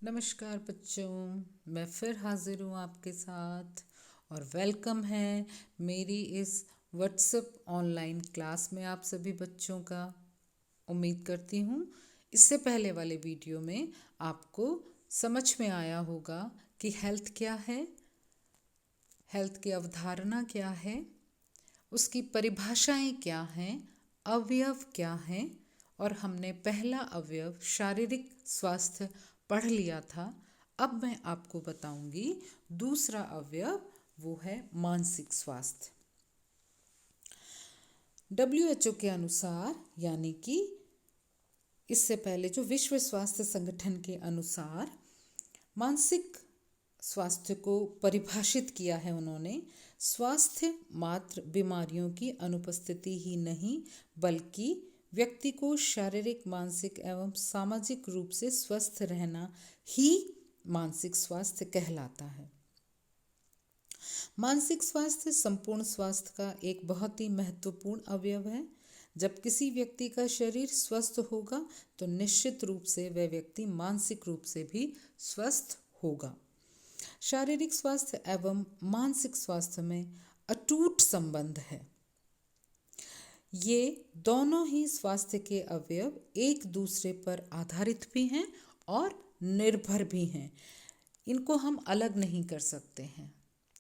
नमस्कार बच्चों, मैं फिर हाजिर हूँ आपके साथ और वेलकम है मेरी इस व्हाट्सएप ऑनलाइन क्लास में आप सभी बच्चों का। उम्मीद करती हूँ इससे पहले वाले वीडियो में आपको समझ में आया होगा कि हेल्थ क्या है, हेल्थ की अवधारणा क्या है, उसकी परिभाषाएं क्या हैं, अवयव क्या हैं। और हमने पहला अवयव शारीरिक स्वास्थ्य पढ़ लिया था। अब मैं आपको बताऊंगी दूसरा अवयव, वो है मानसिक स्वास्थ्य। WHO के अनुसार, यानी कि इससे पहले जो विश्व स्वास्थ्य संगठन के अनुसार मानसिक स्वास्थ्य को परिभाषित किया है उन्होंने, स्वास्थ्य मात्र बीमारियों की अनुपस्थिति ही नहीं बल्कि व्यक्ति को शारीरिक, मानसिक एवं सामाजिक रूप से स्वस्थ रहना ही मानसिक स्वास्थ्य कहलाता है। मानसिक स्वास्थ्य संपूर्ण स्वास्थ्य का एक बहुत ही महत्वपूर्ण अवयव है। जब किसी व्यक्ति का शरीर स्वस्थ होगा तो निश्चित रूप से वह व्यक्ति मानसिक रूप से भी स्वस्थ होगा। शारीरिक स्वास्थ्य एवं मानसिक स्वास्थ्य में अटूट संबंध है। ये दोनों ही स्वास्थ्य के अवयव एक दूसरे पर आधारित भी हैं और निर्भर भी हैं। इनको हम अलग नहीं कर सकते हैं।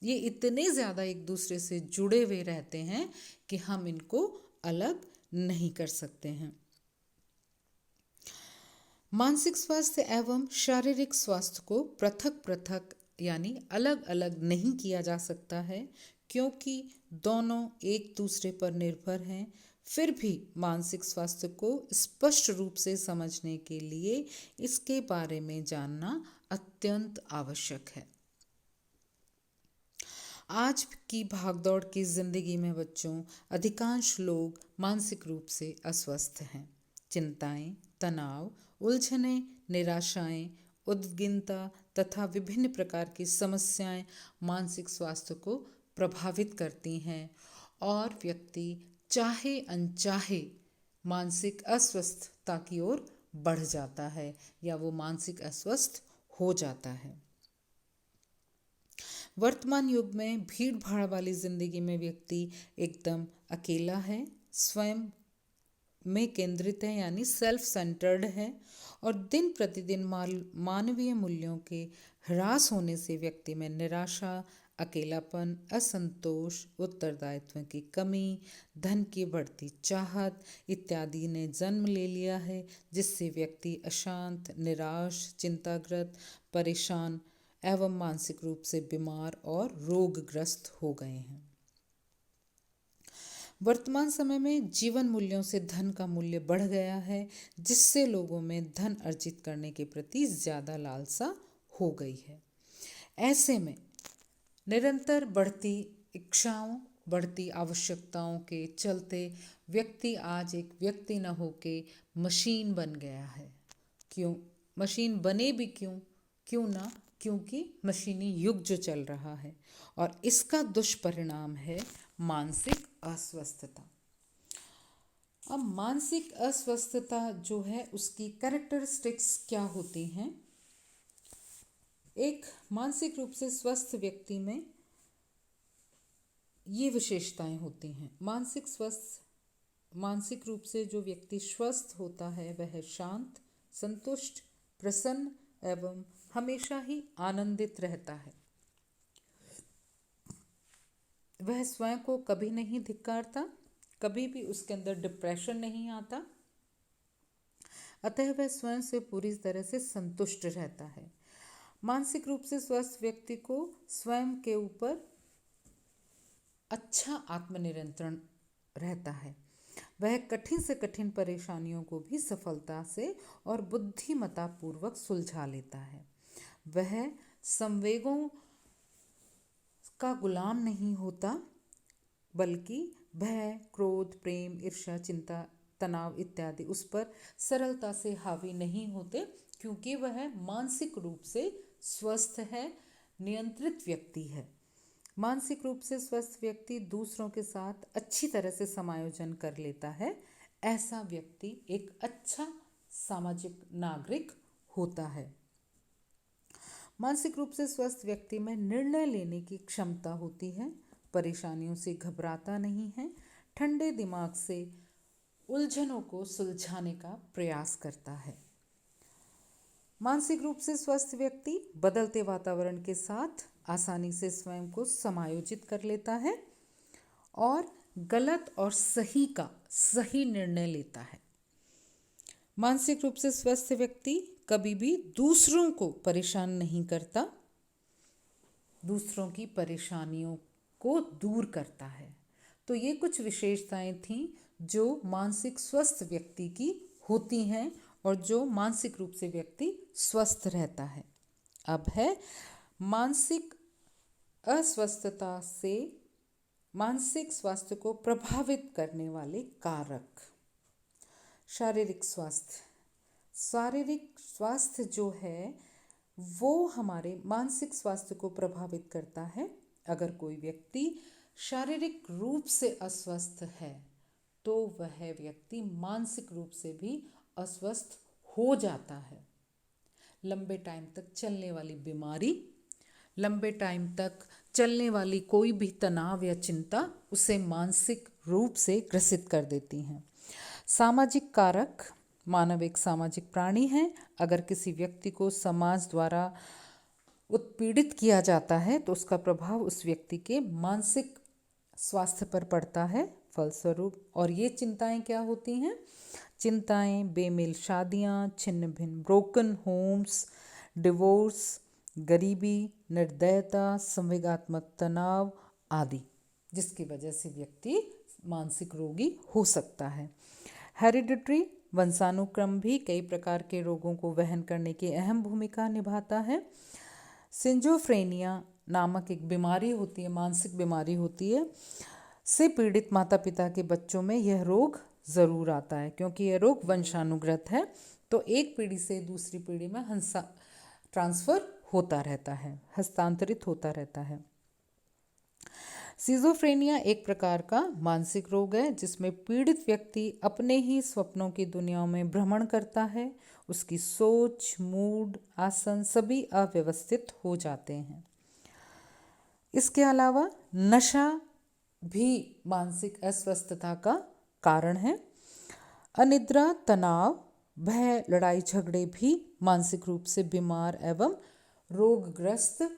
ये इतने ज़्यादा एक दूसरे से जुड़े हुए रहते हैं कि हम इनको अलग नहीं कर सकते हैं। मानसिक स्वास्थ्य एवं शारीरिक स्वास्थ्य को पृथक पृथक यानी अलग अलग नहीं किया जा सकता है, क्योंकि दोनों एक दूसरे पर निर्भर हैं। फिर भी मानसिक स्वास्थ्य को स्पष्ट रूप से समझने के लिए इसके बारे में जानना अत्यंत आवश्यक है। आज की भागदौड़ की ज़िंदगी में बच्चों, अधिकांश लोग मानसिक रूप से अस्वस्थ हैं। चिंताएं, तनाव, उलझनें, निराशाएं, उद्विग्नता तथा विभिन्न प्रकार की समस्याएं मानसिक स्वास्थ्य को प्रभावित करती हैं और व्यक्ति चाहे अनचाहे मानसिक अस्वस्थता की ओर बढ़ जाता है या वो मानसिक अस्वस्थ हो जाता है। वर्तमान युग में भीड़ भाड़ वाली ज़िंदगी में व्यक्ति एकदम अकेला है, स्वयं में केंद्रित है यानी सेल्फ सेंटर्ड है और दिन प्रतिदिन मानवीय मूल्यों के ह्रास होने से व्यक्ति में निराशा, अकेलापन, असंतोष, उत्तरदायित्व की कमी, धन की बढ़ती चाहत इत्यादि ने जन्म ले लिया है, जिससे व्यक्ति अशांत, निराश, चिंताग्रस्त, परेशान एवं मानसिक रूप से बीमार और रोगग्रस्त हो गए हैं। वर्तमान समय में जीवन मूल्यों से धन का मूल्य बढ़ गया है, जिससे लोगों में धन अर्जित करने के प्रति ज़्यादा लालसा हो गई है। ऐसे में निरंतर बढ़ती इच्छाओं, बढ़ती आवश्यकताओं के चलते व्यक्ति आज एक व्यक्ति न होके मशीन बन गया है। क्यों मशीन बने भी क्यों ना, क्योंकि मशीनी युग जो चल रहा है और इसका दुष्परिणाम है मानसिक अस्वस्थता। अब मानसिक अस्वस्थता जो है उसकी कैरेक्टरिस्टिक्स क्या होती हैं? एक मानसिक रूप से स्वस्थ व्यक्ति में ये विशेषताएं होती हैं। मानसिक रूप से जो व्यक्ति स्वस्थ होता है वह शांत, संतुष्ट, प्रसन्न एवं हमेशा ही आनंदित रहता है। वह स्वयं को कभी नहीं धिक्कारता, कभी भी उसके अंदर डिप्रेशन नहीं आता, अतः वह स्वयं से पूरी तरह से संतुष्ट रहता है। मानसिक रूप से स्वस्थ व्यक्ति को स्वयं के ऊपर अच्छा आत्मनियंत्रण रहता है। वह कठिन से कठिन परेशानियों को भी सफलता से और बुद्धिमत्ता पूर्वक सुलझा लेता है। वह संवेगों का गुलाम नहीं होता, बल्कि भय, क्रोध, प्रेम, ईर्ष्या, चिंता, तनाव इत्यादि उस पर सरलता से हावी नहीं होते, क्योंकि वह मानसिक रूप से स्वस्थ है, नियंत्रित व्यक्ति है। मानसिक रूप से स्वस्थ व्यक्ति दूसरों के साथ अच्छी तरह से समायोजन कर लेता है। ऐसा व्यक्ति एक अच्छा सामाजिक नागरिक होता है। मानसिक रूप से स्वस्थ व्यक्ति में निर्णय लेने की क्षमता होती है, परेशानियों से घबराता नहीं है, ठंडे दिमाग से उलझनों को सुलझाने का प्रयास करता है। मानसिक रूप से स्वस्थ व्यक्ति बदलते वातावरण के साथ आसानी से स्वयं को समायोजित कर लेता है और गलत और सही का सही निर्णय लेता है। मानसिक रूप से स्वस्थ व्यक्ति कभी भी दूसरों को परेशान नहीं करता, दूसरों की परेशानियों को दूर करता है। तो ये कुछ विशेषताएं थीं जो मानसिक स्वस्थ व्यक्ति की होती हैं और जो मानसिक रूप से व्यक्ति स्वस्थ रहता है। अब है मानसिक अस्वस्थता से मानसिक स्वास्थ्य को प्रभावित करने वाले कारक। शारीरिक स्वास्थ्य। शारीरिक स्वास्थ्य जो है वो हमारे मानसिक स्वास्थ्य को प्रभावित करता है। अगर कोई व्यक्ति शारीरिक रूप से अस्वस्थ है तो वह व्यक्ति मानसिक रूप से भी अस्वस्थ हो जाता है। लंबे टाइम तक चलने वाली बीमारी, लंबे टाइम तक चलने वाली कोई भी तनाव या चिंता उसे मानसिक रूप से ग्रसित कर देती हैं। सामाजिक कारक। मानव एक सामाजिक प्राणी है। अगर किसी व्यक्ति को समाज द्वारा उत्पीड़ित किया जाता है तो उसका प्रभाव उस व्यक्ति के मानसिक स्वास्थ्य पर पड़ता है फलस्वरूप। और ये चिंताएं क्या होती हैं? चिंताएं बेमेल शादियां, छिन्न भिन्न ब्रोकन होम्स, डिवोर्स, गरीबी, निर्दयता, संवेगात्मक तनाव आदि, जिसकी वजह से व्यक्ति मानसिक रोगी हो सकता है। हेरिडिटरी वंशानुक्रम भी कई प्रकार के रोगों को वहन करने की अहम भूमिका निभाता है। सिंजोफ्रेनिया नामक एक बीमारी होती है, मानसिक बीमारी होती है, से पीड़ित माता पिता के बच्चों में यह रोग ज़रूर आता है क्योंकि यह रोग वंशानुगत है। तो एक पीढ़ी से दूसरी पीढ़ी में ट्रांसफ़र होता रहता है, हस्तांतरित होता रहता है। सिजोफ्रेनिया एक प्रकार का मानसिक रोग है जिसमें पीड़ित व्यक्ति अपने ही सपनों की दुनिया में भ्रमण करता है। उसकी सोच, मूड, आसन सभी अव्यवस्थित हो जाते हैं। इसके अलावा नशा भी मानसिक अस्वस्थता का कारण है। अनिद्रा, तनाव, भय, लड़ाई झगड़े भी मानसिक रूप से बीमार एवं रोगग्रस्त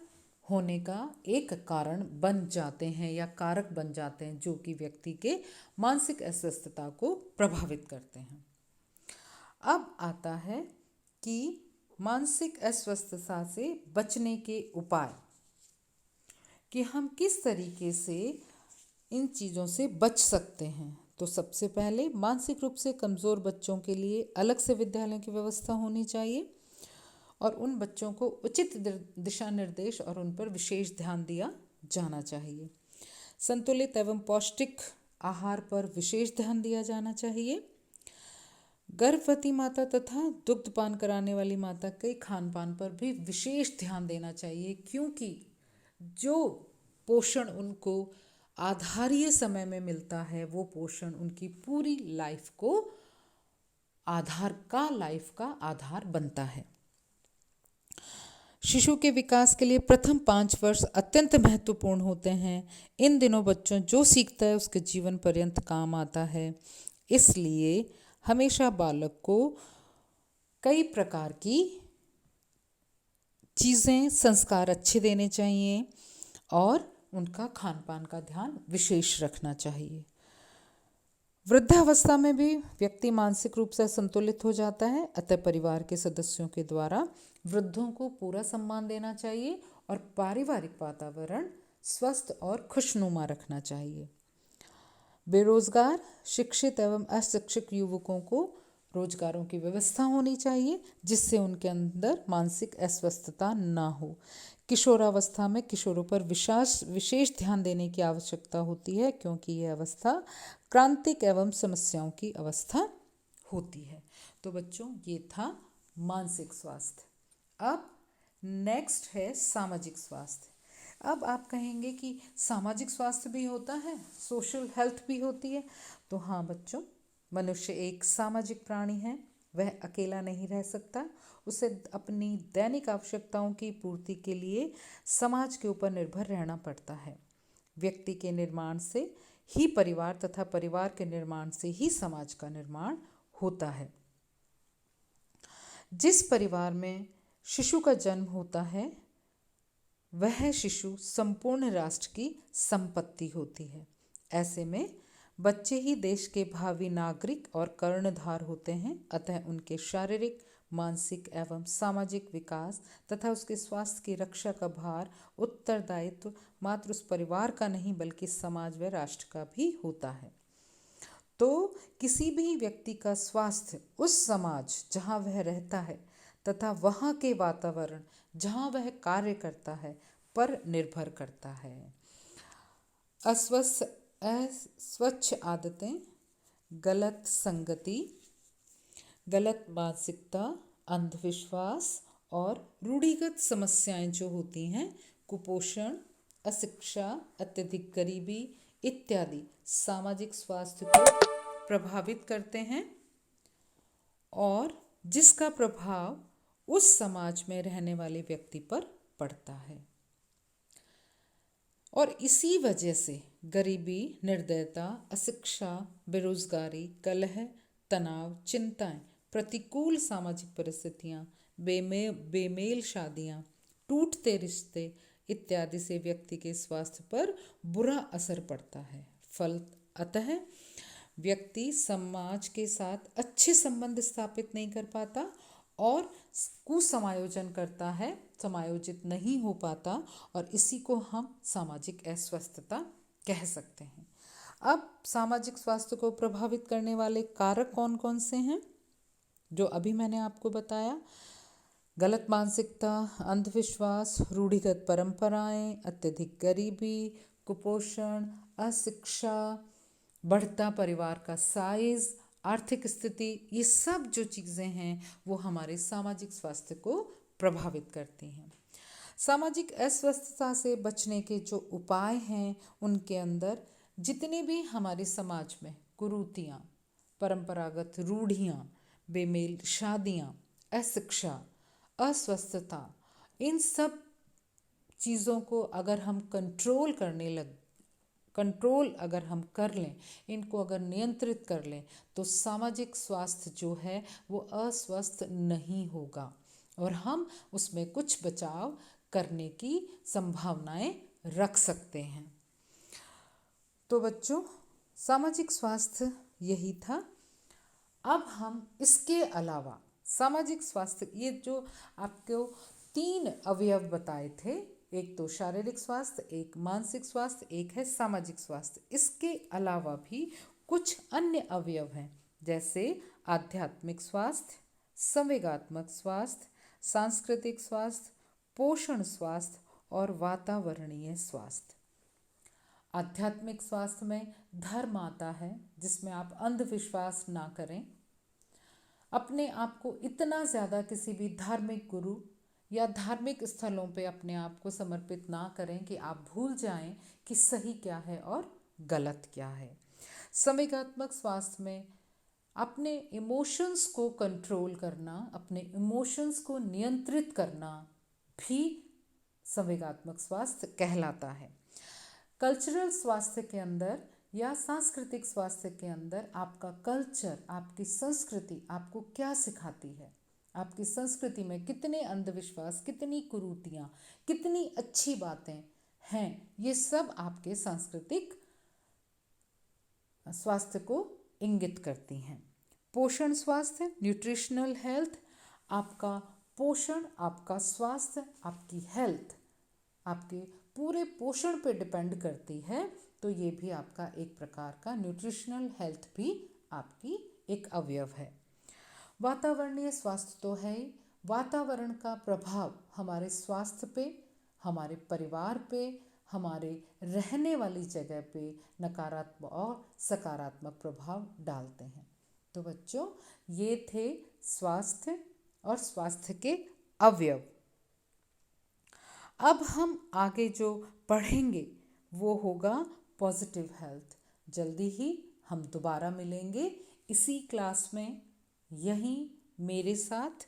होने का एक कारण बन जाते हैं या कारक बन जाते हैं जो कि व्यक्ति के मानसिक अस्वस्थता को प्रभावित करते हैं। अब आता है कि मानसिक अस्वस्थता से बचने के उपाय, कि हम किस तरीके से इन चीज़ों से बच सकते हैं। तो सबसे पहले मानसिक रूप से कमज़ोर बच्चों के लिए अलग से विद्यालय की व्यवस्था होनी चाहिए और उन बच्चों को उचित दिशा निर्देश और उन पर विशेष ध्यान दिया जाना चाहिए। संतुलित एवं पौष्टिक आहार पर विशेष ध्यान दिया जाना चाहिए। गर्भवती माता तथा दुग्धपान कराने वाली माता के खान पान पर भी विशेष ध्यान देना चाहिए क्योंकि जो पोषण उनको आधारीय समय में मिलता है वो पोषण उनकी पूरी लाइफ का आधार बनता है। शिशु के विकास के लिए प्रथम 5 वर्ष अत्यंत महत्वपूर्ण होते हैं। इन दिनों बच्चों जो सीखता है उसके जीवन पर्यंत काम आता है। इसलिए हमेशा बालक को कई प्रकार की चीज़ें, संस्कार अच्छे देने चाहिए और उनका खान पान का ध्यान विशेष रखना चाहिए। वृद्धावस्था में भी व्यक्ति मानसिक रूप से संतुलित हो जाता है, अतः परिवार के सदस्यों के द्वारा वृद्धों को पूरा सम्मान देना चाहिए और पारिवारिक वातावरण स्वस्थ और खुशनुमा रखना चाहिए। बेरोजगार, शिक्षित एवं अशिक्षित युवकों को रोजगारों की व्यवस्था होनी चाहिए जिससे उनके अंदर मानसिक अस्वस्थता ना हो। किशोरावस्था में किशोरों पर विशेष ध्यान देने की आवश्यकता होती है क्योंकि यह अवस्था क्रांतिक एवं समस्याओं की अवस्था होती है। तो बच्चों ये था मानसिक स्वास्थ्य। अब नेक्स्ट है सामाजिक स्वास्थ्य। अब आप कहेंगे कि सामाजिक स्वास्थ्य भी होता है, सोशल हेल्थ भी होती है। तो हाँ बच्चों, मनुष्य एक सामाजिक प्राणी है। वह अकेला नहीं रह सकता, उसे अपनी दैनिक आवश्यकताओं की पूर्ति के लिए समाज के ऊपर निर्भर रहना पड़ता है। व्यक्ति के निर्माण से ही परिवार तथा परिवार के निर्माण से ही समाज का निर्माण होता है। जिस परिवार में शिशु का जन्म होता है वह शिशु संपूर्ण राष्ट्र की संपत्ति होती है। ऐसे में बच्चे ही देश के भावी नागरिक और कर्णधार होते हैं, अतः उनके शारीरिक, मानसिक एवं सामाजिक विकास तथा उसके स्वास्थ्य की रक्षा का भार, उत्तरदायित्व मात्र उस परिवार का नहीं बल्कि समाज व राष्ट्र का भी होता है। तो किसी भी व्यक्ति का स्वास्थ्य उस समाज जहाँ वह रहता है तथा वहाँ के वातावरण जहाँ वह कार्य करता है पर निर्भर करता है। अस्वच्छ आदतें, गलत संगति, गलत मानसिकता, अंधविश्वास और रूढ़िगत समस्याएं जो होती हैं, कुपोषण, अशिक्षा, अत्यधिक गरीबी इत्यादि सामाजिक स्वास्थ्य को प्रभावित करते हैं और जिसका प्रभाव उस समाज में रहने वाले व्यक्ति पर पड़ता है। और इसी वजह से गरीबी, निर्दयता, अशिक्षा, बेरोजगारी, कलह, तनाव, चिंताएं, प्रतिकूल सामाजिक परिस्थितियां, बेमेल शादियां, टूटते रिश्ते इत्यादि से व्यक्ति के स्वास्थ्य पर बुरा असर पड़ता है। अतः व्यक्ति समाज के साथ अच्छे संबंध स्थापित नहीं कर पाता और कुसमायोजन करता है, समायोजित नहीं हो पाता और इसी को हम सामाजिक अस्वस्थता कह सकते हैं। अब सामाजिक स्वास्थ्य को प्रभावित करने वाले कारक कौन कौन से हैं जो अभी मैंने आपको बताया? गलत मानसिकता, अंधविश्वास, रूढ़िगत परंपराएं, अत्यधिक गरीबी, कुपोषण, अशिक्षा, बढ़ता परिवार का साइज, आर्थिक स्थिति, ये सब जो चीज़ें हैं वो हमारे सामाजिक स्वास्थ्य को प्रभावित करती हैं। सामाजिक अस्वस्थता से बचने के जो उपाय हैं उनके अंदर जितने भी हमारे समाज में कुरीतियाँ, परंपरागत रूढ़ियाँ, बेमेल शादियाँ, अशिक्षा, अस्वस्थता, इन सब चीज़ों को अगर हम कंट्रोल अगर हम कर लें, इनको अगर नियंत्रित कर लें तो सामाजिक स्वास्थ्य जो है वो अस्वस्थ नहीं होगा और हम उसमें कुछ बचाव करने की संभावनाएं रख सकते हैं। तो बच्चों, सामाजिक स्वास्थ्य यही था। अब हम इसके अलावा सामाजिक स्वास्थ्य, ये जो आपको 3 अवयव बताए थे, एक तो शारीरिक स्वास्थ्य, एक मानसिक स्वास्थ्य, एक है सामाजिक स्वास्थ्य, इसके अलावा भी कुछ अन्य अवयव हैं जैसे आध्यात्मिक स्वास्थ्य, संवेगात्मक स्वास्थ्य, सांस्कृतिक स्वास्थ्य, पोषण स्वास्थ्य और वातावरणीय स्वास्थ्य। आध्यात्मिक स्वास्थ्य में धर्म आता है जिसमें आप अंधविश्वास ना करें, अपने आप को इतना ज़्यादा किसी भी धार्मिक गुरु या धार्मिक स्थलों पे अपने आप को समर्पित ना करें कि आप भूल जाएं कि सही क्या है और गलत क्या है। संवेगात्मक स्वास्थ्य में अपने इमोशंस को कंट्रोल करना, अपने इमोशंस को नियंत्रित करना भी संवेगात्मक स्वास्थ्य कहलाता है। कल्चरल स्वास्थ्य के अंदर या सांस्कृतिक स्वास्थ्य के अंदर आपका कल्चर, आपकी संस्कृति आपको क्या सिखाती है, आपकी संस्कृति में कितने अंधविश्वास, कितनी कुरीतियाँ, कितनी अच्छी बातें हैं, ये सब आपके सांस्कृतिक स्वास्थ्य को इंगित करती हैं। पोषण स्वास्थ्य, न्यूट्रिशनल हेल्थ, आपका पोषण, आपका स्वास्थ्य, आपकी हेल्थ आपके पूरे पोषण पे डिपेंड करती है, तो ये भी आपका एक प्रकार का न्यूट्रिशनल हेल्थ भी आपकी एक अवयव है। वातावरणीय स्वास्थ्य तो है ही, वातावरण का प्रभाव हमारे स्वास्थ्य पे, हमारे परिवार पे, हमारे रहने वाली जगह पे नकारात्मक और सकारात्मक प्रभाव डालते हैं। तो बच्चों, ये थे स्वास्थ्य और स्वास्थ्य के अवयव। अब हम आगे जो पढ़ेंगे वो होगा पॉजिटिव हेल्थ। जल्दी ही हम दोबारा मिलेंगे इसी क्लास में, यहीं मेरे साथ